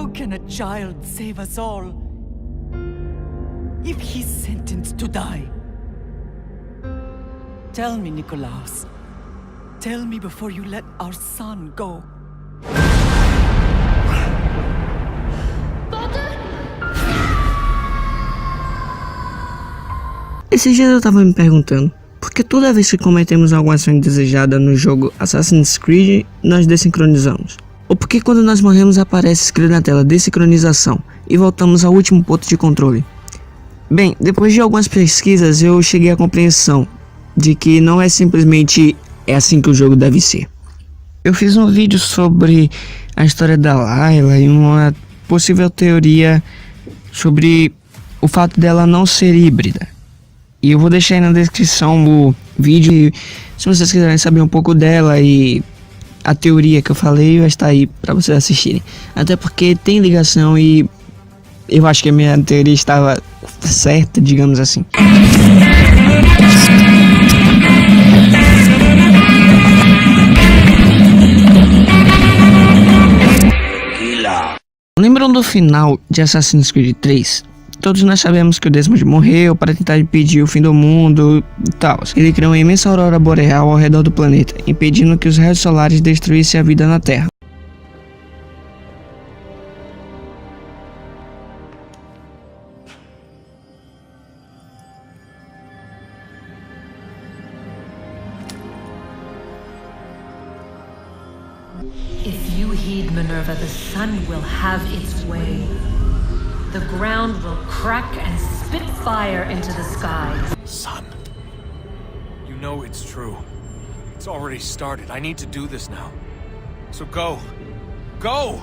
How can a child save us all if he's sentenced to die? Tell me, Nikolaos. Tell me before you let our son go. Esses dias eu tava me perguntando, por que toda vez que cometemos alguma ação indesejada no jogo Assassin's Creed, nós desincronizamos? Ou por que quando nós morremos aparece escrito na tela desincronização e voltamos ao último ponto de controle? Bem, depois de algumas pesquisas eu cheguei à compreensão de que não é simplesmente assim que o jogo deve ser. Eu fiz um vídeo sobre a história da Layla e uma possível teoria sobre o fato dela não ser híbrida. E eu vou deixar aí na descrição o vídeo, e se vocês quiserem saber um pouco dela e a teoria que eu falei, vai estar aí para vocês assistirem. Até porque tem ligação e eu acho que a minha teoria estava certa, digamos assim. Lembram do final de Assassin's Creed 3? Todos nós sabemos que o Desmond morreu para tentar impedir o fim do mundo e tal. Ele criou uma imensa aurora boreal ao redor do planeta, impedindo que os raios solares destruíssem a vida na Terra. If you heed Minerva, the sun will have its way. The ground will crack and spit fire into the skies. Son, you know it's true. It's already started. I need to do this now. So go. Go!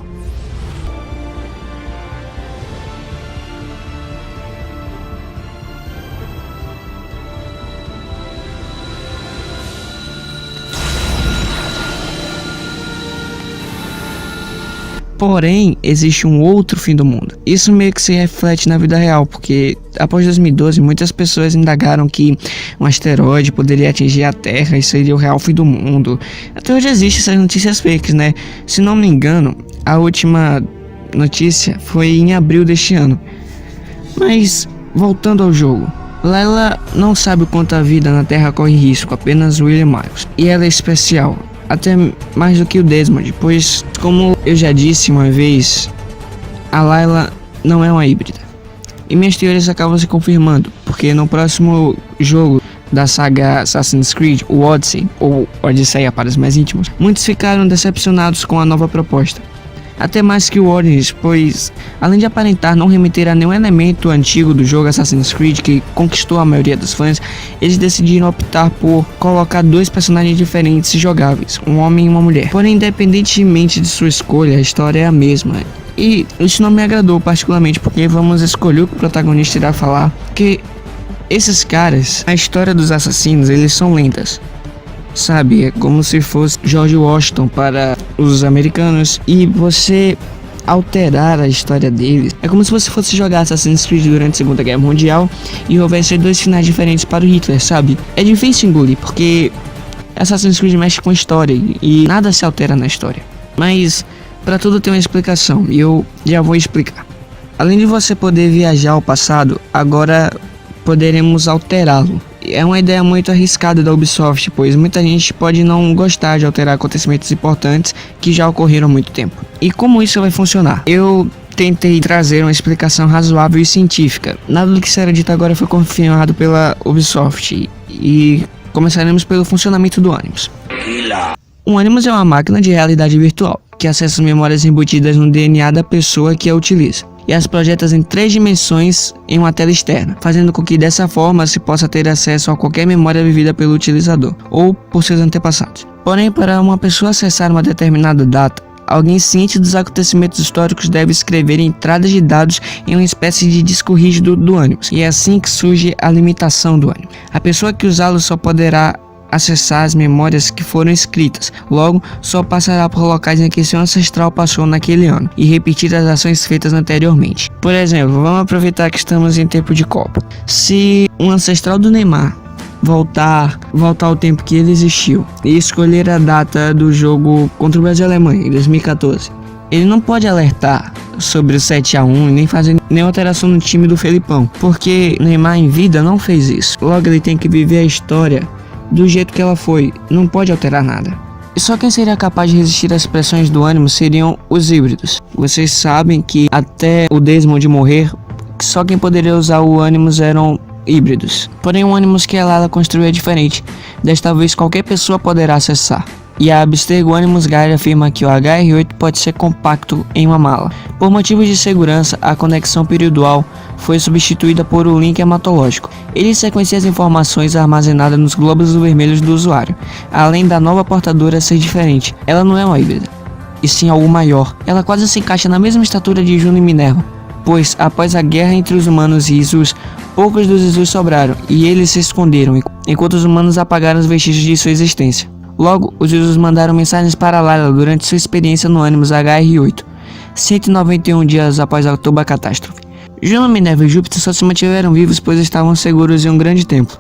Porém, existe um outro fim do mundo. Isso meio que se reflete na vida real, porque após 2012 muitas pessoas indagaram que um asteroide poderia atingir a Terra e seria o real fim do mundo. Até hoje existem essas notícias fakes, né? Se não me engano, a última notícia foi em abril deste ano. Mas, voltando ao jogo, Layla não sabe o quanto a vida na Terra corre risco, apenas William Miles. E ela é especial, até mais do que o Desmond, pois, como eu já disse uma vez, a Layla não é uma híbrida. E minhas teorias acabam se confirmando, porque no próximo jogo da saga Assassin's Creed, o Odyssey, ou Odisseia para os mais íntimos, muitos ficaram decepcionados com a nova proposta. Até mais que o Origins, pois, além de aparentar não remeter a nenhum elemento antigo do jogo Assassin's Creed que conquistou a maioria dos fãs, eles decidiram optar por colocar dois personagens diferentes e jogáveis, um homem e uma mulher. Porém, independentemente de sua escolha, a história é a mesma. E isso não me agradou particularmente, porque vamos escolher o que o protagonista irá falar, que esses caras, a história dos assassinos, eles são lendas. Sabe, é como se fosse George Washington para os americanos, e você alterar a história deles é como se você fosse jogar Assassin's Creed durante a Segunda Guerra Mundial e houvesse dois finais diferentes para o Hitler, sabe? É difícil engolir, porque Assassin's Creed mexe com a história e nada se altera na história. Mas para tudo tem uma explicação, e eu já vou explicar. Além de você poder viajar ao passado, agora poderemos alterá-lo. É uma ideia muito arriscada da Ubisoft, pois muita gente pode não gostar de alterar acontecimentos importantes que já ocorreram há muito tempo. E como isso vai funcionar? Eu tentei trazer uma explicação razoável e científica. Nada do que será dito agora foi confirmado pela Ubisoft, e começaremos pelo funcionamento do Animus. O Animus é uma máquina de realidade virtual, que acessa as memórias embutidas no DNA da pessoa que a utiliza, e as projeta em 3 dimensões em uma tela externa, fazendo com que dessa forma se possa ter acesso a qualquer memória vivida pelo utilizador, ou por seus antepassados. Porém, para uma pessoa acessar uma determinada data, alguém ciente dos acontecimentos históricos deve escrever entradas de dados em uma espécie de disco rígido do Animus, e é assim que surge a limitação do Animus. A pessoa que usá-lo só poderá acessar as memórias que foram escritas, logo só passará por locais em que seu ancestral passou naquele ano e repetir as ações feitas anteriormente. Por exemplo, vamos aproveitar que estamos em tempo de Copa. Se um ancestral do Neymar voltar ao tempo que ele existiu e escolher a data do jogo contra o Brasil e a Alemanha em 2014, ele não pode alertar sobre o 7-1 e nem fazer nenhuma alteração no time do Felipão, porque Neymar em vida não fez isso. Logo ele tem que viver a história do jeito que ela foi, não pode alterar nada. E só quem seria capaz de resistir às pressões do ânimo seriam os híbridos. Vocês sabem que até o Desmond morrer, só quem poderia usar o Animus eram híbridos. Porém o Animus que a Layla construiu é diferente, desta vez qualquer pessoa poderá acessar. E a Abstergo Animus Guide afirma que o HR-8 pode ser compacto em uma mala. Por motivos de segurança, a conexão peridual foi substituída por um link hematológico. Ele sequencia as informações armazenadas nos glóbulos vermelhos do usuário, além da nova portadora ser diferente. Ela não é uma híbrida, e sim algo maior. Ela quase se encaixa na mesma estatura de Juno e Minerva, pois após a guerra entre os humanos e Isus, poucos dos Isus sobraram, e eles se esconderam, enquanto os humanos apagaram os vestígios de sua existência. Logo, os Isus mandaram mensagens para Layla durante sua experiência no Animus HR-8, 191 dias após a Turba Catástrofe. Juno, Minerva e Júpiter só se mantiveram vivos pois estavam seguros em um grande templo.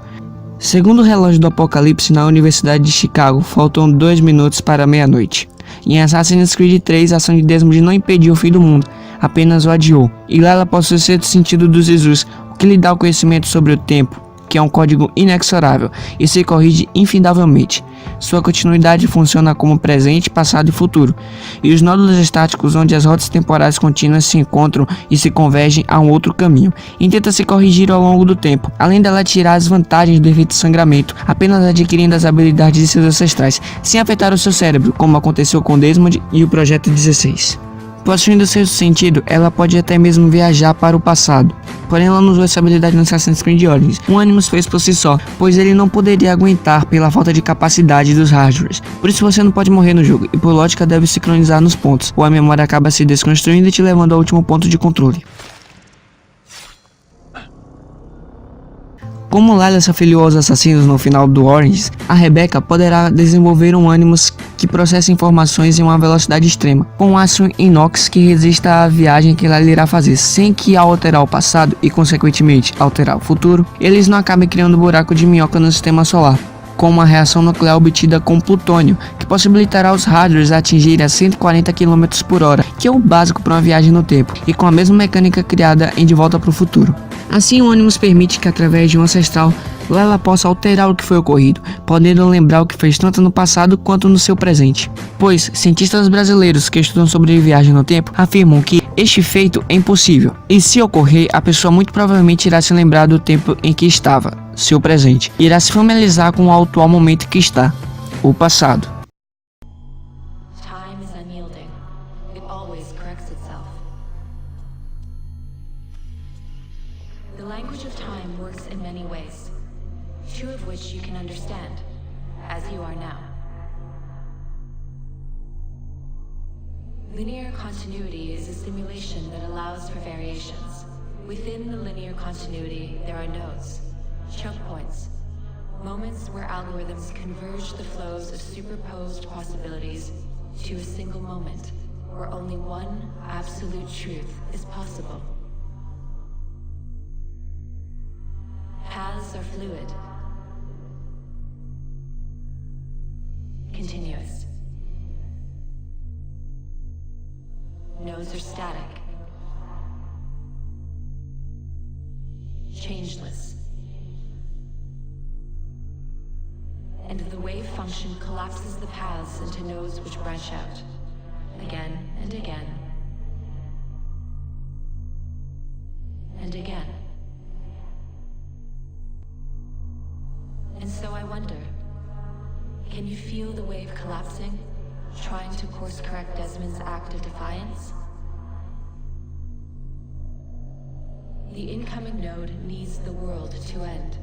Segundo o relógio do Apocalipse na Universidade de Chicago, faltam 2 minutos para meia-noite. Em Assassin's Creed 3, a ação de Desmond não impediu o fim do mundo, apenas o adiou. E Layla possui o sexto sentido dos Isus, o que lhe dá o conhecimento sobre o tempo, que é um código inexorável e se corrige infindavelmente. Sua continuidade funciona como presente, passado e futuro, e os nódulos estáticos onde as rotas temporais contínuas se encontram e se convergem a um outro caminho, e tenta se corrigir ao longo do tempo, além dela tirar as vantagens do efeito sangramento, apenas adquirindo as habilidades de seus ancestrais, sem afetar o seu cérebro, como aconteceu com Desmond e o Projeto 16. Possuindo seu sentido, ela pode até mesmo viajar para o passado. Porém, ela não usou essa habilidade no Assassin's Creed Origins. O Animus fez por si só, pois ele não poderia aguentar pela falta de capacidade dos hardwares. Por isso você não pode morrer no jogo, e por lógica deve sincronizar nos pontos, ou a memória acaba se desconstruindo e te levando ao último ponto de controle. Como Layla se afiliou aos assassinos no final do Origins, a Rebecca poderá desenvolver um Animus que processa informações em uma velocidade extrema, com um aço inox que resista à viagem que Layla irá fazer, sem que ao alterar o passado e consequentemente alterar o futuro, eles não acabem criando um buraco de minhoca no sistema solar, com uma reação nuclear obtida com plutônio, que possibilitará os hardwares atingirem a 140 km por hora, que é o básico para uma viagem no tempo, e com a mesma mecânica criada em De Volta para o Futuro. Assim, o Animus permite que através de um ancestral, Layla possa alterar o que foi ocorrido, podendo lembrar o que fez tanto no passado quanto no seu presente. Pois, cientistas brasileiros que estudam sobre viagem no tempo afirmam que este feito é impossível, e se ocorrer, a pessoa muito provavelmente irá se lembrar do tempo em que estava, seu presente, e irá se familiarizar com o atual momento que está, o passado. Time is unyielding. It always corrects itself. The language of time works in many ways, two of which you can understand, as you are now. Linear continuity is a simulation that allows for variations. Within the linear continuity, there are nodes, choke points, moments where algorithms converge the flows of superposed possibilities to a single moment, where only one absolute truth is possible. Paths are fluid, continuous. Nodes are static, changeless. And the wave function collapses the paths into nodes which branch out, again and again, and again. And so I wonder, can you feel the wave collapsing, trying to course correct Desmond's act of defiance? The incoming node needs the world to end.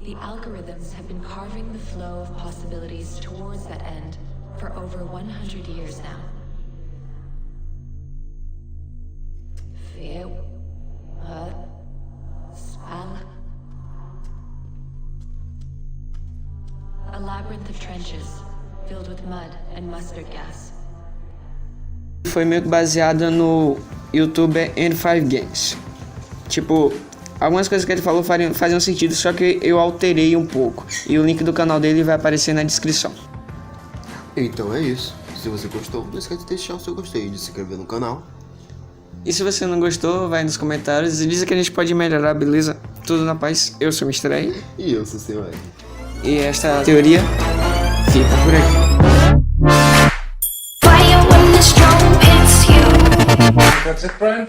The algorithms have been carving the flow of possibilities towards that end for over 100 years now. A labyrinth of trenches filled with mud and mustard gas. Foi meio que baseada no youtuber N5Games. Tipo, algumas coisas que ele falou faziam sentido, só que eu alterei um pouco. E o link do canal dele vai aparecer na descrição. Então é isso. Se você gostou, não esquece de deixar o seu gostei, de se inscrever no canal. E se você não gostou, vai nos comentários e diz que a gente pode melhorar, beleza? Tudo na paz. Eu sou o Mr. R. E eu sou o Senhor. E esta teoria fica por aqui. Fire when the storm hits you. That's it, Brian?